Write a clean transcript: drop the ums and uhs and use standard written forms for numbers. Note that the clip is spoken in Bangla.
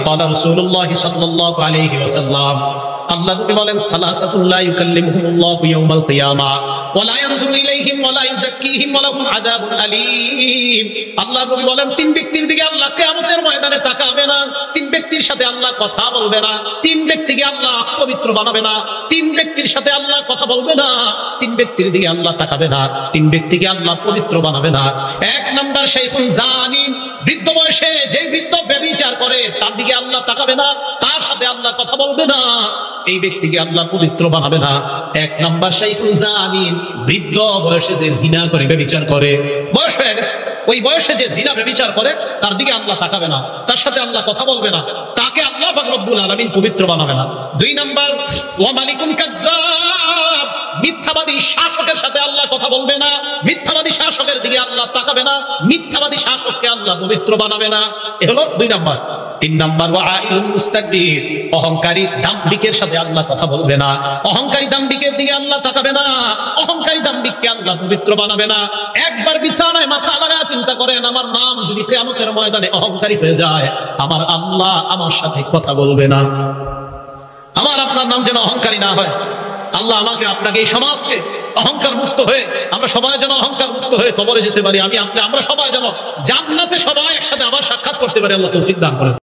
ক্বালা রাসূলুল্লাহ সাল্লাল্লাহু আলাইহি ওয়াসাল্লাম, আল্লাহ নবী বলেন, সালাসাতুল লা ইউকাল্লিমুহুমুল্লাহু ইয়াওমাল কিয়ামা ওয়া লা ইয়ানজুরু ইলাইহিম ওয়া লা ইউযাক্কিহিম ওয়া লাহুম আযাবুন আলীম। আল্লাহ নবী বলেন, তিন ব্যক্তির দিকে আল্লাহ কিয়ামতের ময়দানে তাকাবে না, তিন ব্যক্তির সাথে আল্লাহ কথা বলবে না, তিন ব্যক্তিকে আল্লাহ পবিত্র বানাবে না, তিন ব্যক্তির সাথে আল্লাহ কথা বলবে না, তিন ব্যক্তির দিকে আল্লাহ তাকাবে না, তিন ব্যক্তিকে আল্লাহ পবিত্র বানাবে না। এক নাম্বার শাইখুন জানি, বৃদ্ধ বয়সে যে বৃদ্ধ ব্যভিচার করে তার দিকে আল্লাহ তাকাবে না, তার সাথে আল্লাহ কথা বলবে না, এই ব্যক্তিকে আল্লাহ পবিত্র বানাবে না। এক নাম্বার শাইখুন জানি, বৃদ্ধ বয়সে যে জিনা করে ব্যভিচার করে, বয়স হয়ে গেছে, ওই বয়সে যে জিনা ব্যভিচার করে তার দিকে আল্লাহ তাকাবে না, তার সাথে আল্লাহ কথা বলবে না, তাকে আল্লাহ পাক রব্বুল আলামিন পবিত্র বানাবে না। দুই নাম্বার ওয়া মালিকুন কাজ্জাব, মিথ্যাবাদী শাসকের সাথে আল্লাহ কথা বলবে না, মিথ্যাবাদী শাসকের দিকে আল্লাহ তাকাবে না, মিথ্যাবাদী শাসককে আল্লাহ পবিত্র বানাবে না। এ হলো দুই নাম্বার। তিন নাম্বার ওয়া আইলুল মুস্তাকবির, অহংকারী দাম্ভিকের সাথে আল্লাহ কথা বলবে না, অহংকারী দাম্ভিকের দিকে আল্লাহ তাকাবে না, অহংকারী দাম্ভিককে আল্লাহ পবিত্র বানাবে না। একবার বিছানায় মাথা লাগায় চিন্তা করেন, আমার নাম যদি কিয়ামতের ময়দানে অহংকারী হয়ে যায়, আমার আল্লাহ আমার সাথে কথা বলবে না। আমার আপনার নাম যেন অহংকারী না হয়। আল্লাহ আমাকে আপনাকে এই সমাজকে অহংকার মুক্ত হয়ে, আমরা সবাই যেন অহংকার মুক্ত হয়ে কবরে যেতে পারি। আমি আপনি আমরা সবাই যেন জান্নাতে সবাই একসাথে আবার সাক্ষাৎ করতে পারি। আল্লাহ তৌফিক দান করেন।